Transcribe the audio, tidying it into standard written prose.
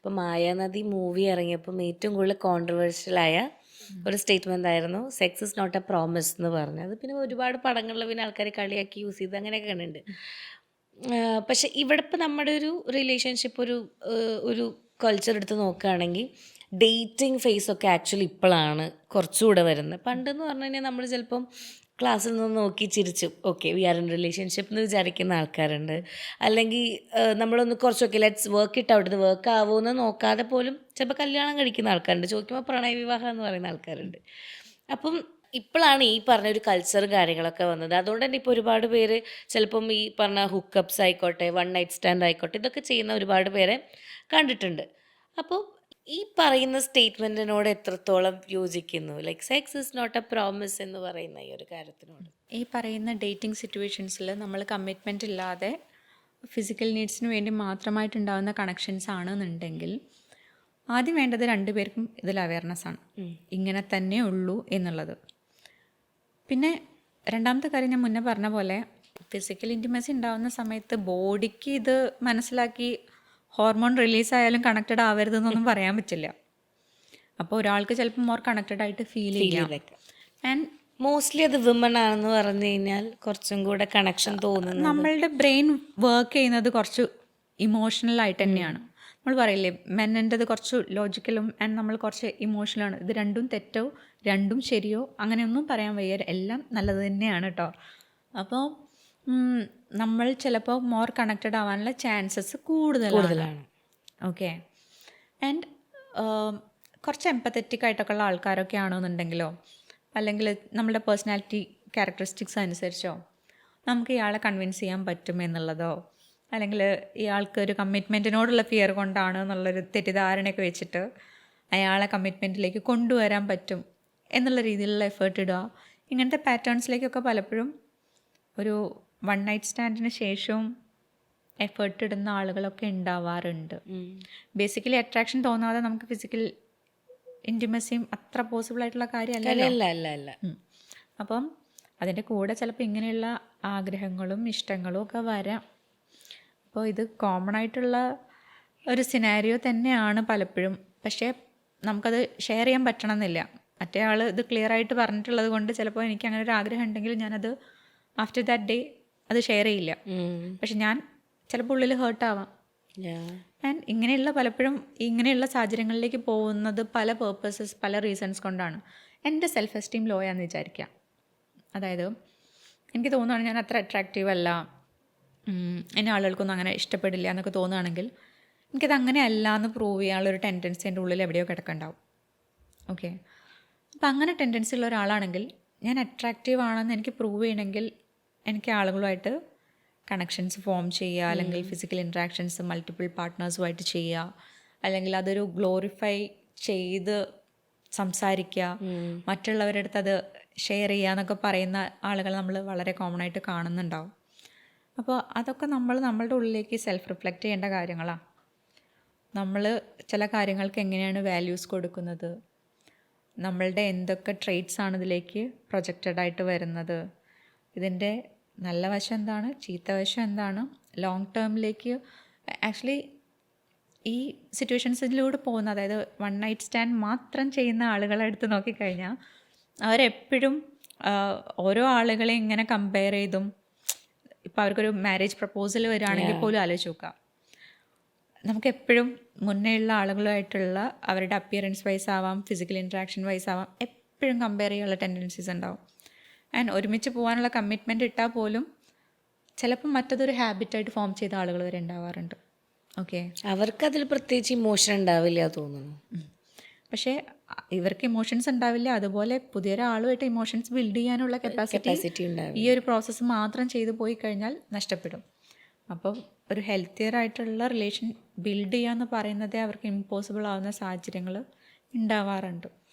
ഇപ്പോൾ മായാനദി മൂവി ഇറങ്ങിയപ്പം ഏറ്റവും കൂടുതൽ കോൺട്രവേഴ്ഷ്യലായ ഒരു സ്റ്റേറ്റ്മെൻ്റ് ആയിരുന്നു sex is not a promise എന്ന് പറഞ്ഞത്. അത് പിന്നെ ഒരുപാട് പടങ്ങളിൽ പിന്നെ ആൾക്കാർ കളിയാക്കി യൂസ് ചെയ്ത് അങ്ങനെയൊക്കെ കണ്ടിട്ടുണ്ട്. പക്ഷെ ഇവിടെ ഇപ്പം നമ്മുടെ ഒരു റിലേഷൻഷിപ്പ് ഒരു കൾച്ചർ എടുത്ത് നോക്കുകയാണെങ്കിൽ ഡേറ്റിംഗ് ഫേസ് ഒക്കെ ആക്ച്വലി ഇപ്പോഴാണ് കുറച്ചുകൂടെ വരുന്നത്. പണ്ടെന്ന് പറഞ്ഞു കഴിഞ്ഞാൽ നമ്മൾ ചിലപ്പം ക്ലാസ്സിൽ നിന്ന് നോക്കി ചിരിച്ചു okay we are in relationship എന്ന് വിചാരിക്കുന്ന ആൾക്കാരുണ്ട്. അല്ലെങ്കിൽ നമ്മളൊന്ന് കുറച്ചൊക്കെ ലെറ്റ്സ് വർക്ക് ഇട്ട് ഔട്ട് ഇത് വർക്ക് ആവുമെന്ന് നോക്കാതെ പോലും ചിലപ്പോൾ കല്യാണം കഴിക്കുന്ന ആൾക്കാരുണ്ട്. ചോദിക്കുമ്പോൾ പ്രണയ വിവാഹം എന്ന് പറയുന്ന ആൾക്കാരുണ്ട്. അപ്പം ഇപ്പോഴാണ് ഈ പറഞ്ഞ ഒരു കൾച്ചറും കാര്യങ്ങളൊക്കെ വന്നത്. അതുകൊണ്ട് തന്നെ ഇപ്പോൾ ഒരുപാട് പേര് ചിലപ്പം ഈ പറഞ്ഞ ഹുക്കപ്സ് ആയിക്കോട്ടെ വൺ നൈറ്റ് സ്റ്റാൻഡ് ആയിക്കോട്ടെ ഇതൊക്കെ ചെയ്യുന്ന ഒരുപാട് പേരെ കണ്ടിട്ടുണ്ട്. അപ്പോൾ ഈ പറയുന്ന സ്റ്റേറ്റ്മെൻറ്റിനോട് എത്രത്തോളം യോജിക്കുന്നു? Like sex is not a promise എന്ന് പറയുന്ന ഈ ഒരു കാര്യത്തിനോട്. ഈ പറയുന്ന ഡേറ്റിംഗ് സിറ്റുവേഷൻസിൽ നമ്മൾ കമ്മിറ്റ്മെൻ്റ് ഇല്ലാതെ ഫിസിക്കൽ നീഡ്സിന് വേണ്ടി മാത്രമായിട്ടുണ്ടാകുന്ന കണക്ഷൻസ് ആണെന്നുണ്ടെങ്കിൽ ആദ്യം വേണ്ടത് രണ്ടുപേർക്കും ഇതിൽ അവയർനെസ് ആണ്, ഇങ്ങനെ തന്നെ ഉള്ളൂ എന്നുള്ളത്. പിന്നെ രണ്ടാമത്തെ കാര്യം ഞാൻ മുന്നേ പറഞ്ഞ പോലെ ഫിസിക്കൽ ഇൻറ്റിമസി ഉണ്ടാകുന്ന സമയത്ത് ബോഡിക്ക് ഇത് മനസ്സിലാക്കി ഹോർമോൺ റിലീസ് ആയാലും കണക്റ്റഡ് ആവരുതെന്നൊന്നും പറയാൻ പറ്റില്ല. അപ്പോൾ ഒരാൾക്ക് ചിലപ്പോൾ മോർ കണക്റ്റഡ് ആയിട്ട് ഫീൽ ചെയ്യാം. ആൻഡ് മോസ്റ്റ്ലി അത് വിമൺ ആണെന്ന് പറഞ്ഞു കഴിഞ്ഞാൽ കുറച്ചും കൂടെ കണക്ഷൻ തോന്നുന്നു. നമ്മളുടെ ബ്രെയിൻ വർക്ക് ചെയ്യുന്നത് കുറച്ച് ഇമോഷണൽ ആയിട്ട് തന്നെയാണ്. നമ്മൾ പറയില്ലേ മെന്നിൻ്റെത് കുറച്ച് ലോജിക്കലും ആൻഡ് നമ്മൾ കുറച്ച് ഇമോഷണലാണ്. ഇത് രണ്ടും തെറ്റോ രണ്ടും ശരിയോ അങ്ങനെയൊന്നും പറയാൻ വയ്യ, എല്ലാം നല്ലത് തന്നെയാണ് കേട്ടോ. അപ്പോൾ നമ്മൾ ചിലപ്പോൾ മോർ കണക്റ്റഡ് ആവാനുള്ള ചാൻസസ് കൂടുതലാണ്. ഓക്കെ. ആൻഡ് കുറച്ച് എംപത്തറ്റിക് ആയിട്ടൊക്കെ ഉള്ള ആൾക്കാരൊക്കെ ആണെന്നുണ്ടെങ്കിലോ അല്ലെങ്കിൽ നമ്മളുടെ പേഴ്സണാലിറ്റി ക്യാരക്ടറിസ്റ്റിക്സ് അനുസരിച്ചോ നമുക്ക് ഇയാളെ കൺവിൻസ് ചെയ്യാൻ പറ്റും എന്നുള്ളതോ അല്ലെങ്കിൽ ഇയാൾക്ക് ഒരു കമ്മിറ്റ്മെൻറ്റിനോടുള്ള ഫിയർ കൊണ്ടാണ് എന്നുള്ളൊരു തെറ്റിദ്ധാരണയൊക്കെ വെച്ചിട്ട് അയാളെ കമ്മിറ്റ്മെൻറ്റിലേക്ക് കൊണ്ടുവരാൻ പറ്റും എന്നുള്ള രീതിയിലുള്ള എഫേർട്ട് ഇടുക. ഇങ്ങനത്തെ പാറ്റേൺസിലേക്കൊക്കെ പലപ്പോഴും ഒരു വൺ നൈറ്റ് സ്റ്റാൻഡിന് ശേഷവും എഫേർട്ട് ഇടുന്ന ആളുകളൊക്കെ ഉണ്ടാവാറുണ്ട്. ബേസിക്കലി അട്രാക്ഷൻ തോന്നാതെ നമുക്ക് ഫിസിക്കൽ ഇൻറ്റിമസിയും അത്ര പോസിബിൾ ആയിട്ടുള്ള കാര്യമല്ല. അപ്പം അതിൻ്റെ കൂടെ ചിലപ്പോൾ ഇങ്ങനെയുള്ള ആഗ്രഹങ്ങളും ഇഷ്ടങ്ങളും ഒക്കെ വരാം. അപ്പോൾ ഇത് കോമൺ ആയിട്ടുള്ള ഒരു സിനാരിയോ തന്നെയാണ് പലപ്പോഴും. പക്ഷേ നമുക്കത് ഷെയർ ചെയ്യാൻ പറ്റണമെന്നില്ല. മറ്റേ ആൾ ഇത് ക്ലിയർ ആയിട്ട് പറഞ്ഞിട്ടുള്ളത് കൊണ്ട് ചിലപ്പോൾ എനിക്ക് അങ്ങനെ ഒരു ആഗ്രഹം ഉണ്ടെങ്കിൽ ഞാനത് ആഫ്റ്റർ ദാറ്റ് ഡേ അത് ഷെയർ ചെയ്യില്ല. പക്ഷെ ഞാൻ ചിലപ്പോൾ ഉള്ളിൽ ഹേർട്ടാവാം. ആൻഡ് ഇങ്ങനെയുള്ള പലപ്പോഴും ഇങ്ങനെയുള്ള സാഹചര്യങ്ങളിലേക്ക് പോകുന്നത് പല പേർപ്പസസ് പല റീസൺസ് കൊണ്ടാണ്. എൻ്റെ സെൽഫ് എസ്റ്റീം ലോ ആണെന്ന് വിചാരിക്കാം. അതായത് എനിക്ക് തോന്നുകയാണ് ഞാൻ അത്ര അട്രാക്റ്റീവ് അല്ല, എന്നെ ആളുകൾക്കൊന്നും അങ്ങനെ ഇഷ്ടപ്പെടില്ല എന്നൊക്കെ തോന്നുകയാണെങ്കിൽ എനിക്കത് അങ്ങനെ അല്ല എന്ന് പ്രൂവ് ചെയ്യാനുള്ളൊരു ടെൻഡൻസി എൻ്റെ ഉള്ളിൽ എവിടെയോ കിടക്കുന്നുണ്ടാവും. ഓക്കെ. അപ്പം അങ്ങനെ ടെൻഡൻസി ഉള്ള ഒരാളാണെങ്കിൽ ഞാൻ അട്രാക്റ്റീവ് ആണെന്ന് എനിക്ക് പ്രൂവ് ചെയ്യണമെങ്കിൽ എനിക്ക് ആളുകളുമായിട്ട് കണക്ഷൻസ് ഫോം ചെയ്യുക, അല്ലെങ്കിൽ ഫിസിക്കൽ ഇൻട്രാക്ഷൻസ് മൾട്ടിപ്പിൾ പാർട്ട്നേഴ്സുമായിട്ട് ചെയ്യുക, അല്ലെങ്കിൽ അതൊരു ഗ്ലോറിഫൈ ചെയ്ത് സംസാരിക്കുക, മറ്റുള്ളവരുടെ അടുത്ത് അത് ഷെയർ ചെയ്യുക എന്നൊക്കെ പറയുന്ന ആളുകൾ നമ്മൾ വളരെ കോമൺ ആയിട്ട് കാണുന്നുണ്ടാവും. അപ്പോൾ അതൊക്കെ നമ്മളുടെ ഉള്ളിലേക്ക് സെൽഫ് റിഫ്ലക്റ്റ് ചെയ്യേണ്ട കാര്യങ്ങളാണ്. നമ്മൾ ചില കാര്യങ്ങൾക്ക് എങ്ങനെയാണ് വാല്യൂസ് കൊടുക്കുന്നത്, നമ്മളുടെ എന്തൊക്കെ ട്രെയ്റ്റ്സ് ആണ് ഇതിലേക്ക് പ്രൊജക്റ്റഡ് ആയിട്ട് വരുന്നത്, ഇതിൻ്റെ നല്ല വശം എന്താണ്, ചീത്ത വശം എന്താണ്, ലോങ് ടേമിലേക്ക് ആക്ച്വലി ഈ സിറ്റുവേഷൻസിലൂടെ പോകുന്ന, അതായത് വൺ നൈറ്റ് സ്റ്റാൻഡ് മാത്രം ചെയ്യുന്ന ആളുകളെ എടുത്ത് നോക്കിക്കഴിഞ്ഞാൽ അവരെപ്പോഴും ഓരോ ആളുകളെ ഇങ്ങനെ കമ്പയർ ചെയ്തും, ഇപ്പോൾ അവർക്കൊരു മാരേജ് പ്രപ്പോസൽ വരികയാണെങ്കിൽ പോലും ആലോചിച്ച് നോക്കുക, നമുക്കെപ്പോഴും മുന്നേ ഉള്ള ആളുകളുമായിട്ടുള്ള അവരുടെ അപ്പിയറൻസ് വൈസ് ആവാം, ഫിസിക്കൽ ഇൻട്രാക്ഷൻ വൈസ് ആവാം, എപ്പോഴും കമ്പയർ ചെയ്യാനുള്ള ടെൻഡൻസീസ് ഉണ്ടാവും. ആൻഡ് ഒരുമിച്ച് പോകാനുള്ള കമ്മിറ്റ്മെൻറ്റ് ഇട്ടാൽ പോലും ചിലപ്പോൾ മറ്റതൊരു ഹാബിറ്റായിട്ട് ഫോം ചെയ്ത ആളുകൾ വരെ ഉണ്ടാവാറുണ്ട്. ഓക്കെ. അവർക്കതിൽ പ്രത്യേകിച്ച് ഇമോഷൻ ഉണ്ടാവില്ല തോന്നുന്നു. പക്ഷേ ഇവർക്ക് ഇമോഷൻസ് ഉണ്ടാവില്ല, അതുപോലെ പുതിയൊരാളുമായിട്ട് ഇമോഷൻസ് ബിൽഡ് ചെയ്യാനുള്ള കപ്പാസിറ്റി ഉണ്ടാവില്ല. ഈ ഒരു പ്രോസസ്സ് മാത്രം ചെയ്തു പോയി കഴിഞ്ഞാൽ നഷ്ടപ്പെടും. അപ്പം ഒരു ഹെൽത്തിയർ ആയിട്ടുള്ള റിലേഷൻ ബിൽഡ് ചെയ്യുക എന്ന് പറയുന്നതേ അവർക്ക് ഇമ്പോസിബിൾ ആവുന്ന സാഹചര്യങ്ങൾ ഉണ്ടാവാറുണ്ട്.